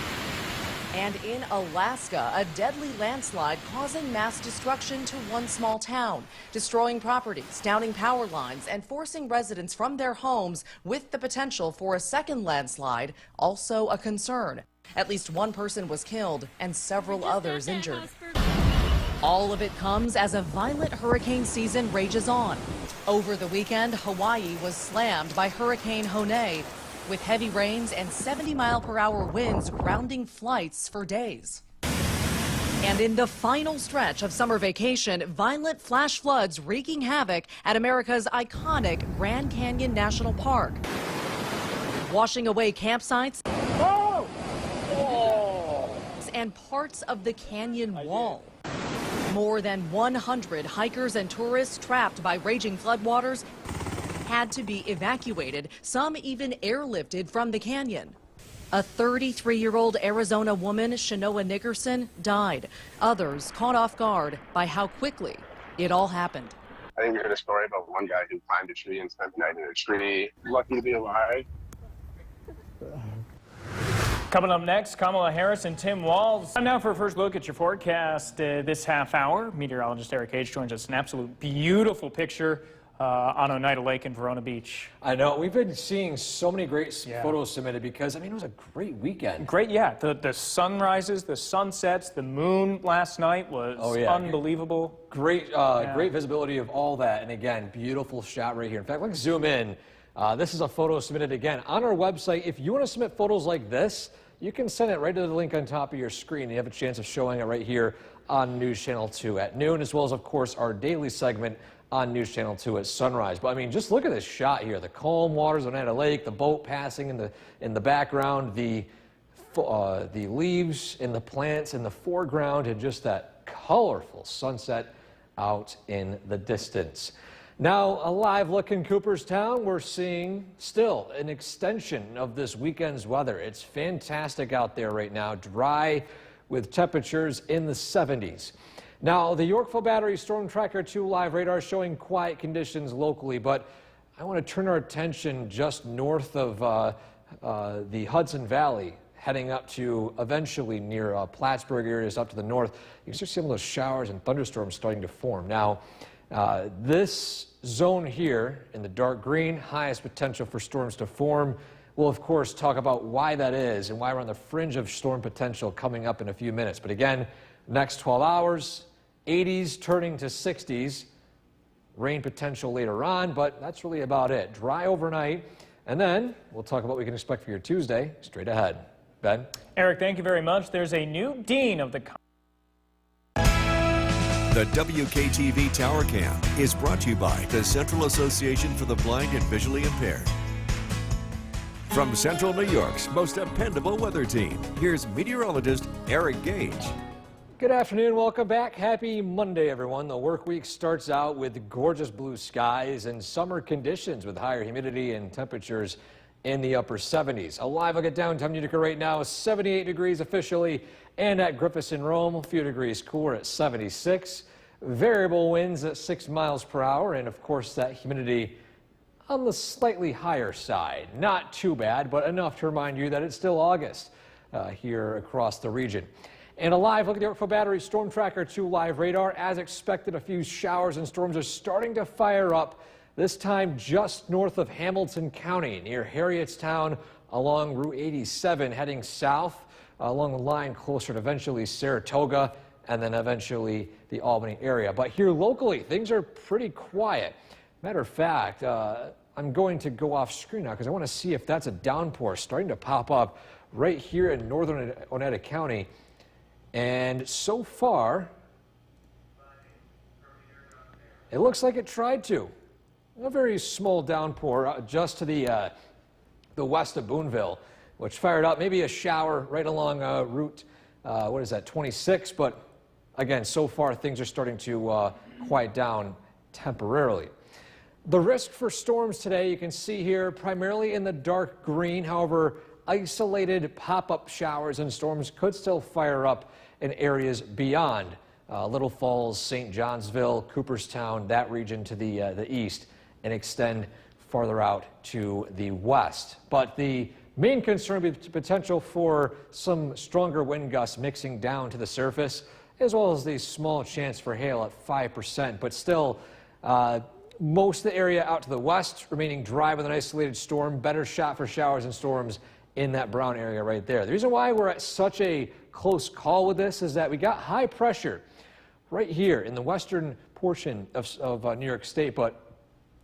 And in Alaska, a deadly landslide causing mass destruction to one small town, destroying properties, downing power lines, and forcing residents from their homes, with the potential for a second landslide also a concern. At least one person was killed and several others injured. All of it comes as a violent hurricane season rages on. Over the weekend, Hawaii was slammed by Hurricane Hone, with heavy rains and 70-mile-per-hour winds grounding flights for days. And in the final stretch of summer vacation, violent flash floods wreaking havoc at America's iconic Grand Canyon National Park, washing away campsites and parts of the canyon wall. More than 100 hikers and tourists trapped by raging floodwaters had to be evacuated, some even airlifted from the canyon. A 33-year-old Arizona woman, Shanoa Nickerson, died. Others caught off guard by how quickly it all happened. I think we heard a story about one guy who climbed a tree and spent the night in a tree. Lucky to be alive. Coming up next, Kamala Harris and Tim Walz. Time now for a first look at your forecast this half hour. Meteorologist Eric H. joins us. An absolute beautiful picture on Oneida Lake in Verona Beach. I know. We've been seeing so many great photos submitted because, I mean, it was a great weekend. Great, yeah. The sunrises, the sunsets, the moon last night was unbelievable. Great, great visibility of all that. And again, beautiful shot right here. In fact, let's zoom in. This is a photo submitted again on our website. If you want to submit photos like this, you can send it right to the link on top of your screen. You have a chance of showing it right here on News Channel 2 at noon, as well as, of course, our daily segment on News Channel 2 at sunrise. But I mean, just look at this shot here. The calm waters of Oneida Lake, the boat passing in the background, the leaves and the plants in the foreground, and just that colorful sunset out in the distance. Now, a live look in Cooperstown, we're seeing still an extension of this weekend's weather. It's fantastic out there right now, dry with temperatures in the 70s. Now, the Yorkville Battery Storm Tracker 2 live radar showing quiet conditions locally, but I want to turn our attention just north of the Hudson Valley, heading up to eventually near Plattsburgh areas up to the north. You can start seeing those showers and thunderstorms starting to form. Now, this zone here in the dark green, highest potential for storms to form. We'll, of course, talk about why that is and why we're on the fringe of storm potential coming up in a few minutes. But again, next 12 hours, 80s turning to 60s, rain potential later on, but that's really about it. Dry overnight, and then we'll talk about what we can expect for your Tuesday straight ahead. Ben? Eric, thank you very much. There's a new dean of the WKTV Tower Cam is brought to you by the Central Association for the Blind and Visually Impaired. From Central New York's most dependable weather team, here's meteorologist Eric Gage. Good afternoon, welcome back. Happy Monday, everyone. The work week starts out with gorgeous blue skies and summer conditions with higher humidity and temperatures in the upper 70s. A live look at downtown Utica right now is 78 degrees officially, and at Griffiths in Rome, a few degrees cooler at 76. Variable winds at 6 miles per hour, and of course that humidity on the slightly higher side. Not too bad, but enough to remind you that it's still August here across the region. And a live look at the Yorkville Battery Storm Tracker 2 live radar. As expected, a few showers and storms are starting to fire up, this time just north of Hamilton County, near Harrietstown, along Route 87, heading south along the line closer to eventually Saratoga and then eventually the Albany area. But here locally, things are pretty quiet. Matter of fact, I'm going to go off screen now because I want to see if that's a downpour starting to pop up right here in northern Oneida County. And so far, it looks like it tried to. A very small downpour just to the west of Boonville, which fired up maybe a shower right along Route, 26. But again, so far things are starting to quiet down temporarily. The risk for storms today, you can see here, primarily in the dark green. However, isolated pop-up showers and storms could still fire up in areas beyond Little Falls, St. Johnsville, Cooperstown, that region to the east, and extend farther out to the west. But the main concern would be the potential for some stronger wind gusts mixing down to the surface, as well as the small chance for hail at 5%. But still, most of the area out to the west remaining dry with an isolated storm. Better shot for showers and storms in that brown area right there. The reason why we're at such a close call with this is that we got high pressure right here in the western portion of New York State, but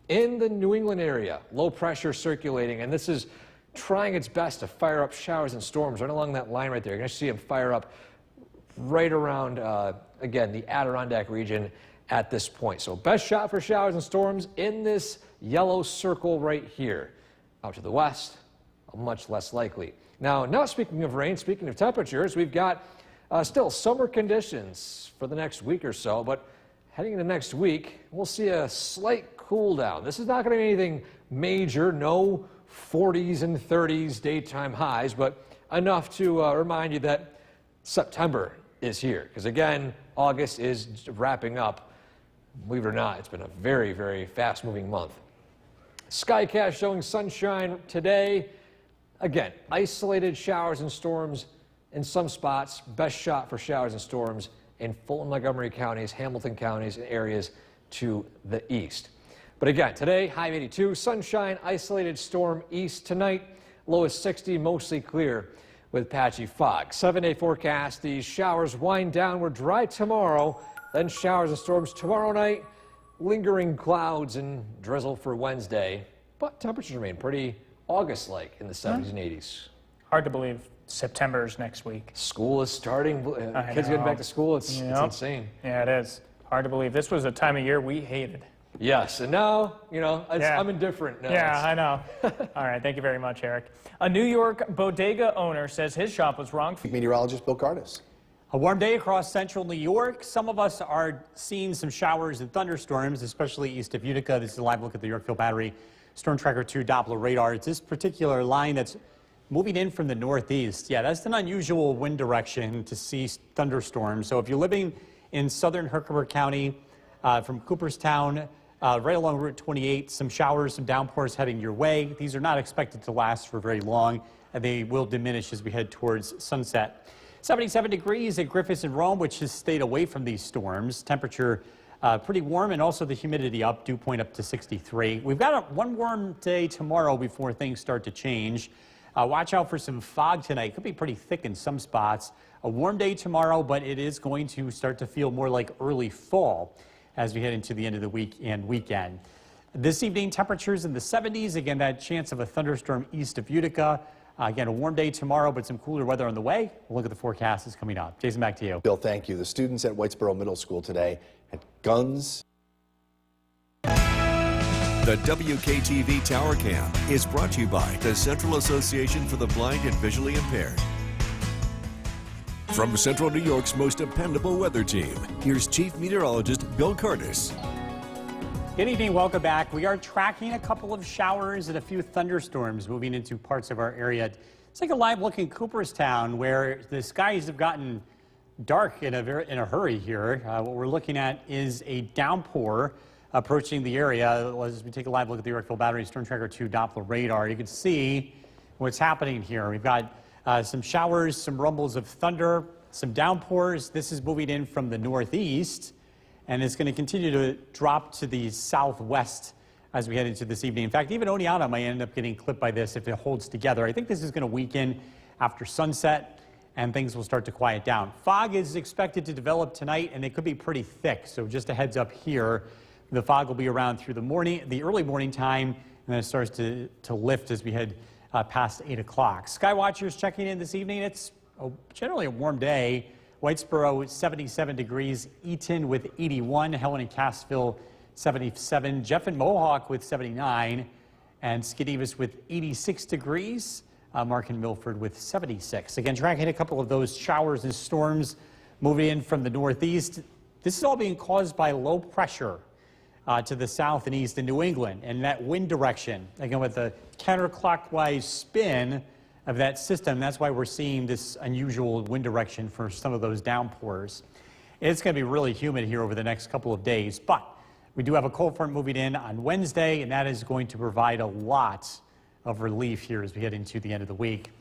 in the New England area, low pressure circulating, and this is trying its best to fire up showers and storms right along that line right there. You're going to see them fire up right around, again, the Adirondack region at this point. So best shot for showers and storms in this yellow circle right here. Out to the west, much less likely. Now, not speaking of rain, speaking of temperatures, we've got still summer conditions for the next week or so, but heading into next week, we'll see a slight cool down. This is not going to be anything major, no 40s and 30s daytime highs, but enough to remind you that September is here. Because again, August is wrapping up. Believe it or not, it's been a very, very fast-moving month. Skycast showing sunshine today. Again, isolated showers and storms in some spots. Best shot for showers and storms in Fulton, Montgomery counties, Hamilton counties, and areas to the east. But again, today, high of 82, sunshine, isolated storm east tonight, low is 60, mostly clear with patchy fog. 7-day forecast, these showers wind down. We're dry tomorrow, then showers and storms tomorrow night, lingering clouds and drizzle for Wednesday. But temperatures remain pretty August-like in the 70s and 80s. Hard to believe September's next week. School is starting. Kids getting back to school. It's insane. Yeah, it is. Hard to believe. This was a time of year we hated. Yes, and now, I'm indifferent now. Yeah, I know. All right, thank you very much, Eric. A New York bodega owner says his shop was wrong. Meteorologist Bill Cardis. A warm day across central New York. Some of us are seeing some showers and thunderstorms, especially east of Utica. This is a live look at the Yorkville Battery Storm Tracker 2 Doppler radar. It's this particular line that's moving in from the northeast. Yeah, that's an unusual wind direction to see thunderstorms. So if you're living in southern Herkimer County, from Cooperstown, right along Route 28, some showers, some downpours heading your way. These are not expected to last for very long, and they will diminish as we head towards sunset. 77 degrees at Griffiths and Rome, which has stayed away from these storms. Temperature pretty warm, and also the humidity up, dew point up to 63. We've got one warm day tomorrow before things start to change. Watch out for some fog tonight. Could be pretty thick in some spots. A warm day tomorrow, but it is going to start to feel more like early fall as we head into the end of the week and weekend. This evening, temperatures in the 70s. Again, that chance of a thunderstorm east of Utica. Again, a warm day tomorrow, but some cooler weather on the way. We'll look at the forecast is coming up. Jason, back to you. Bill, thank you. The students at Whitesboro Middle School today had guns. The WKTV Tower Cam is brought to you by the Central Association for the Blind and Visually Impaired. From Central New York's most dependable weather team, here's Chief Meteorologist Bill Cardis. Good evening, welcome back. We are tracking a couple of showers and a few thunderstorms moving into parts of our area. Let's take a live look in Cooperstown, where the skies have gotten dark in a hurry here. What we're looking at is a downpour approaching the area. As we take a live look at the Yorkville Battery Storm Tracker 2 Doppler radar, you can see what's happening here. We've got some showers, some rumbles of thunder, some downpours. This is moving in from the northeast, and it's going to continue to drop to the southwest as we head into this evening. In fact, even Oneonta might end up getting clipped by this if it holds together. I think this is going to weaken after sunset, and things will start to quiet down. Fog is expected to develop tonight, and it could be pretty thick. So just a heads up here, the fog will be around through the early morning time, and then it starts to lift as we head past 8 o'clock. Sky watchers checking in this evening. It's generally a warm day. Whitesboro 77 degrees, Eaton with 81, Helen and Cassville 77, Jeff and Mohawk with 79, and Skidivas with 86 degrees, Mark and Milford with 76. Again, tracking a couple of those showers and storms moving in from the northeast. This is all being caused by low pressure to the south and east in New England, and that wind direction, again with the counterclockwise spin of that system, that's why we're seeing this unusual wind direction for some of those downpours. It's going to be really humid here over the next couple of days, but we do have a cold front moving in on Wednesday, and that is going to provide a lot of relief here as we head into the end of the week.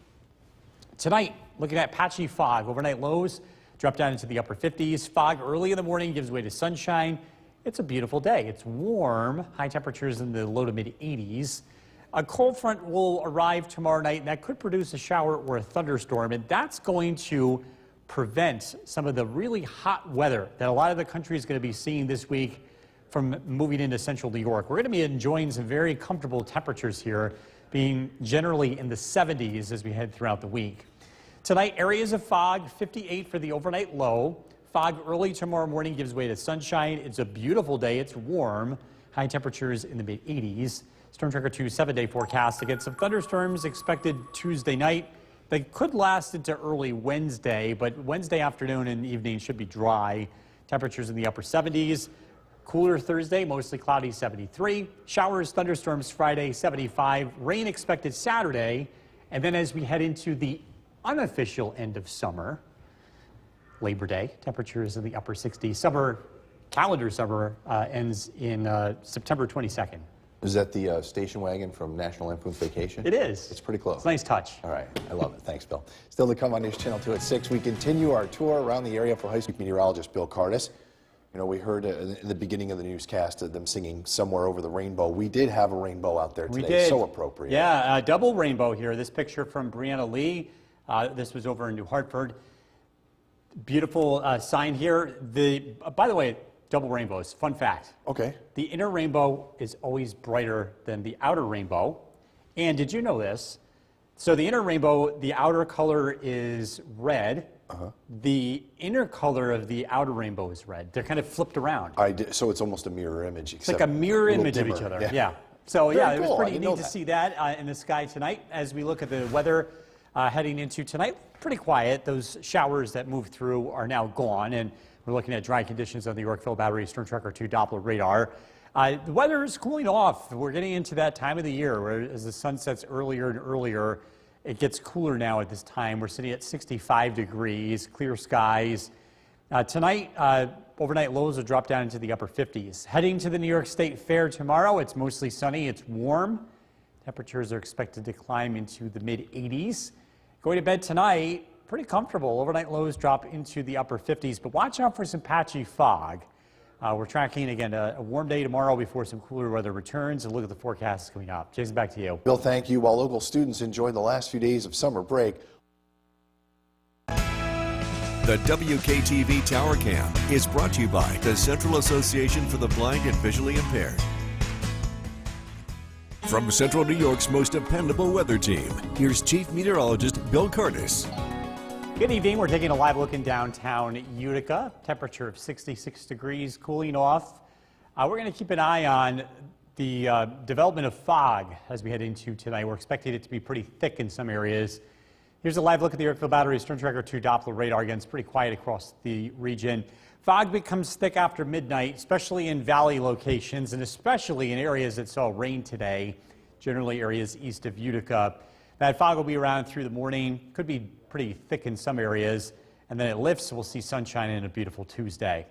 Tonight, looking at patchy fog. Overnight lows drop down into the upper 50s. Fog early in the morning gives way to sunshine. It's a beautiful day. It's warm. High temperatures in the low to mid 80s. A cold front will arrive tomorrow night, and that could produce a shower or a thunderstorm, and that's going to prevent some of the really hot weather that a lot of the country is going to be seeing this week from moving into central New York. We're going to be enjoying some very comfortable temperatures here, being generally in the 70s as we head throughout the week. Tonight, areas of fog, 58 for the overnight low. Fog early tomorrow morning gives way to sunshine. It's a beautiful day. It's warm. High temperatures in the mid-80s. Storm Tracker 2 7-day forecast to get some thunderstorms expected Tuesday night. They could last into early Wednesday, but Wednesday afternoon and evening should be dry. Temperatures in the upper 70s. Cooler Thursday, mostly cloudy, 73. Showers, thunderstorms Friday, 75. Rain expected Saturday. And then as we head into the unofficial end of summer, Labor Day, temperatures in the upper 60s. Calendar summer ends in September 22nd. Is that the station wagon from National Lampoon's Vacation? It is. It's pretty close. It's a nice touch. All right. I love it. Thanks, Bill. Still to come on News Channel 2 at 6. We continue our tour around the area for high school meteorologist Bill Cardis. You know, we heard in the beginning of the newscast of them singing "Somewhere Over the Rainbow." We did have a rainbow out there today. We did. So appropriate. Yeah, a double rainbow here. This picture from Brianna Lee. This was over in New Hartford. Beautiful sign here. By the way, double rainbows. Fun fact. Okay. The inner rainbow is always brighter than the outer rainbow. And did you know this? So the inner rainbow, the outer color is red. The inner color of the outer rainbow is red. They're kind of flipped around. So it's almost a mirror image. It's like a mirror image of each other. Yeah. So Very yeah, it was cool. pretty neat to see that in the sky tonight. As we look at the weather heading into tonight, pretty quiet. Those showers that moved through are now gone, and we're looking at dry conditions on the Yorkville Battery Storm Tracker 2 Doppler radar. The weather is cooling off. We're getting into that time of the year where as the sun sets earlier and earlier, it gets cooler now at this time. We're sitting at 65 degrees, clear skies. Tonight, overnight lows will drop down into the upper 50s. Heading to the New York State Fair tomorrow, it's mostly sunny, it's warm. Temperatures are expected to climb into the mid-80s. Going to bed tonight, pretty comfortable. Overnight lows drop into the upper 50s, but watch out for some patchy fog. We're tracking, again, a warm day tomorrow before some cooler weather returns. And look at the forecast coming up. Jason, back to you. Bill, thank you. While local students enjoy the last few days of summer break, The WKTV Tower Cam is brought to you by the Central Association for the Blind and Visually Impaired. From Central New York's most dependable weather team, here's Chief Meteorologist Bill Curtis. Good evening. We're taking a live look in downtown Utica. Temperature of 66 degrees, cooling off. We're going to keep an eye on the development of fog as we head into tonight. We're expecting it to be pretty thick in some areas. Here's a live look at the Yorkville Battery Storm Tracker 2 Doppler radar. Again, it's pretty quiet across the region. Fog becomes thick after midnight, especially in valley locations and especially in areas that saw rain today, generally areas east of Utica. That fog will be around through the morning. Could be pretty thick in some areas, and then it lifts. We'll see sunshine and a beautiful Tuesday.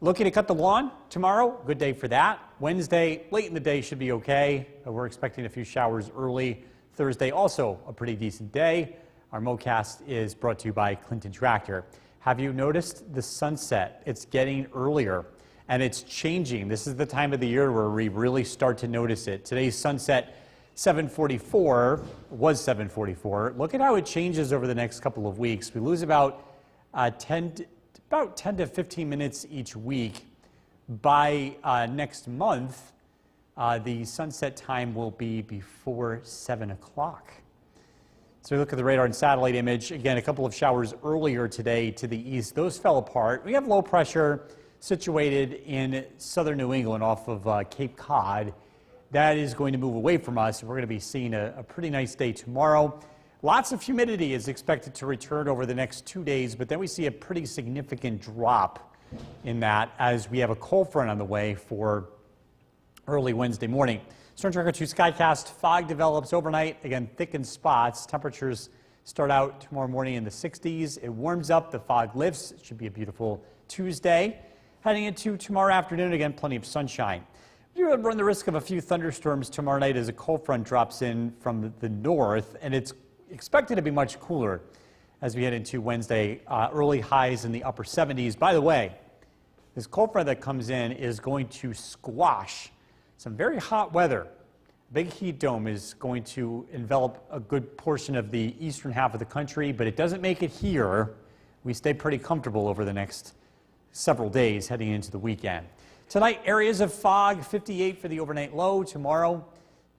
Looking to cut the lawn tomorrow, good day for that. Wednesday, late in the day should be okay. We're expecting a few showers early. Thursday, also a pretty decent day. Our MoCast is brought to you by Clinton Tractor. Have you noticed the sunset? It's getting earlier, and it's changing. This is the time of the year where we really start to notice it. Today's sunset 7:44 was 7:44. Look at how it changes over the next couple of weeks. We lose about 10 to 15 minutes each week. By next month, the sunset time will be before 7 o'clock. So we look at the radar and satellite image. Again, a couple of showers earlier today to the east. Those fell apart. We have low pressure situated in southern New England off of Cape Cod. That is going to move away from us. We're going to be seeing a pretty nice day tomorrow. Lots of humidity is expected to return over the next 2 days, but then we see a pretty significant drop in that as we have a cold front on the way for early Wednesday morning. Storm Tracker 2 Skycast, fog develops overnight. Again, thickened spots. Temperatures start out tomorrow morning in the 60s. It warms up, the fog lifts. It should be a beautiful Tuesday. Heading into tomorrow afternoon, again, plenty of sunshine. You run the risk of a few thunderstorms tomorrow night as a cold front drops in from the north, and it's expected to be much cooler as we head into Wednesday. Early highs in the upper 70s. By the way, this cold front that comes in is going to squash some very hot weather. Big heat dome is going to envelop a good portion of the eastern half of the country, but it doesn't make it here. We stay pretty comfortable over the next several days heading into the weekend. Tonight, areas of fog, 58 for the overnight low. Tomorrow,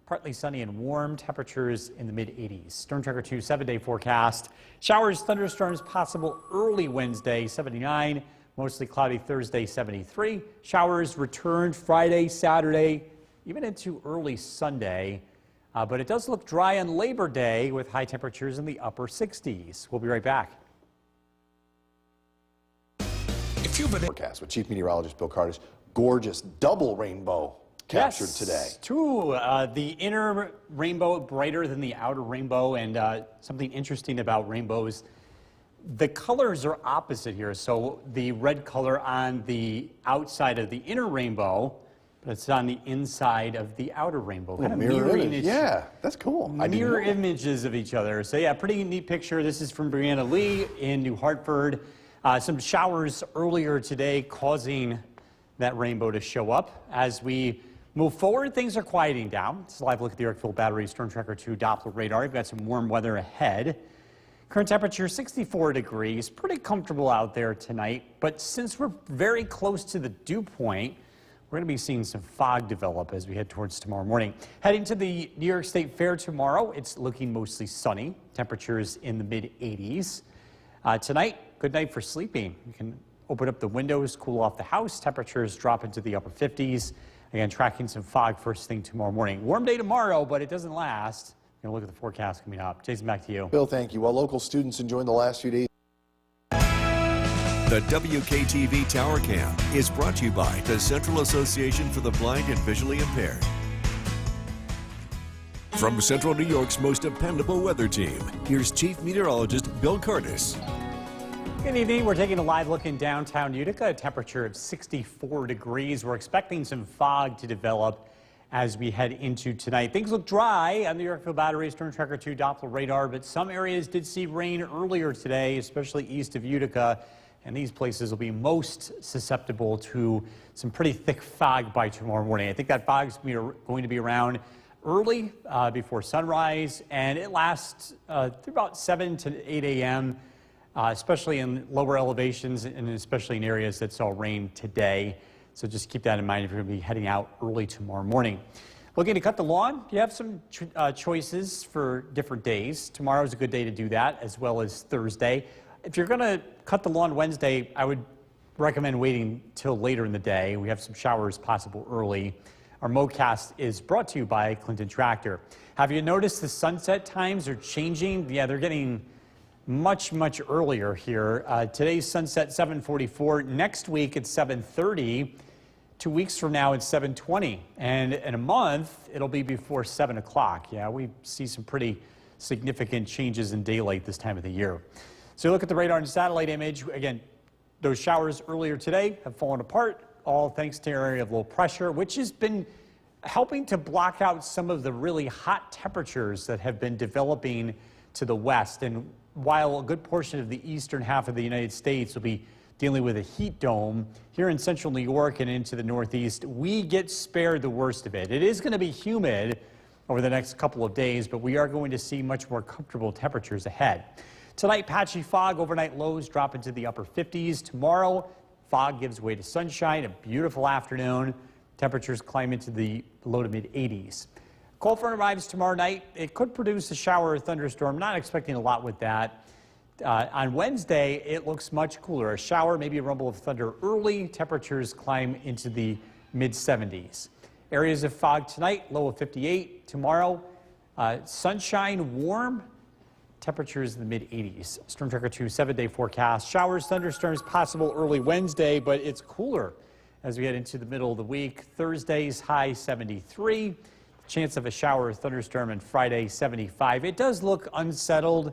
partly sunny and warm, temperatures in the mid-80s. Storm Tracker 2 7-day forecast. Showers, thunderstorms possible early Wednesday, 79. Mostly cloudy Thursday, 73. Showers returned Friday, Saturday, even into early Sunday. But it does look dry on Labor Day with high temperatures in the upper 60s. We'll be right back. If you've been forecast with Chief Meteorologist Bill Curtis. Gorgeous double rainbow captured today. True. The inner rainbow brighter than the outer rainbow, and something interesting about rainbows, the colors are opposite here. So the red color on the outside of the inner rainbow, but it's on the inside of the outer rainbow. Kind of mirroring image. Yeah, that's cool. Mirror images of each other. So yeah, pretty neat picture. This is from Brianna Lee in New Hartford. Some showers earlier today causing that rainbow to show up. As we move forward, things are quieting down. This is a live look at the Yorkville Battery Storm Tracker 2 Doppler radar. We've got some warm weather ahead. Current temperature 64 degrees. Pretty comfortable out there tonight. But since we're very close to the dew point, we're going to be seeing some fog develop as we head towards tomorrow morning. Heading to the New York State Fair tomorrow, it's looking mostly sunny. Temperatures in the mid-80s. Tonight, good night for sleeping. You can open up the windows, cool off the house. Temperatures drop into the upper 50s. Again, tracking some fog first thing tomorrow morning. Warm day tomorrow, but it doesn't last. We're going to look at the forecast coming up. Jason, back to you. Bill, thank you. While local students enjoying the last few days. The WKTV Tower Cam is brought to you by the Central Association for the Blind and Visually Impaired. From Central New York's most dependable weather team, here's Chief Meteorologist Bill Curtis. Good evening. We're taking a live look in downtown Utica, a temperature of 64 degrees. We're expecting some fog to develop as we head into tonight. Things look dry on the Yorkville Battery Storm Tracker 2 Doppler radar, but some areas did see rain earlier today, especially east of Utica. And these places will be most susceptible to some pretty thick fog by tomorrow morning. I think that fog's going to be around early before sunrise, and it lasts through about 7 to 8 a.m., especially in lower elevations and especially in areas that saw rain today. So just keep that in mind if you're going to be heading out early tomorrow morning. Looking to cut the lawn, you have some choices for different days. Tomorrow is a good day to do that, as well as Thursday. If you're going to cut the lawn Wednesday, I would recommend waiting till later in the day. We have some showers possible early. Our MoCast is brought to you by Clinton Tractor. Have you noticed the sunset times are changing? Yeah, they're getting much earlier here. Today's sunset 7:44. Next week it's 7:30. 2 weeks from now it's 7:20. And in a month it'll be before 7 o'clock. Yeah, we see some pretty significant changes in daylight this time of the year. So look at the radar and satellite image. Again, those showers earlier today have fallen apart, all thanks to an area of low pressure, which has been helping to block out some of the really hot temperatures that have been developing to the west. And while a good portion of the eastern half of the United States will be dealing with a heat dome, here in central New York and into the northeast, we get spared the worst of it. It is going to be humid over the next couple of days, but we are going to see much more comfortable temperatures ahead. Tonight, patchy fog, overnight lows drop into the upper 50s. Tomorrow, fog gives way to sunshine, a beautiful afternoon. Temperatures climb into the low to mid 80s. Cold front arrives tomorrow night. It could produce a shower or thunderstorm. Not expecting a lot with that. On Wednesday, it looks much cooler. A shower, maybe a rumble of thunder early. Temperatures climb into the mid 70s. Areas of fog tonight, low of 58. Tomorrow, sunshine, warm. Temperatures in the mid-80s. Storm Tracker 2 7-day forecast. Showers, thunderstorms possible early Wednesday, but it's cooler as we head into the middle of the week. Thursday's high 73. Chance of a shower or thunderstorm on Friday 75. It does look unsettled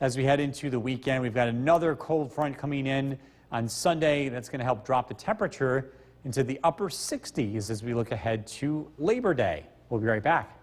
as we head into the weekend. We've got another cold front coming in on Sunday. That's going to help drop the temperature into the upper 60s as we look ahead to Labor Day. We'll be right back.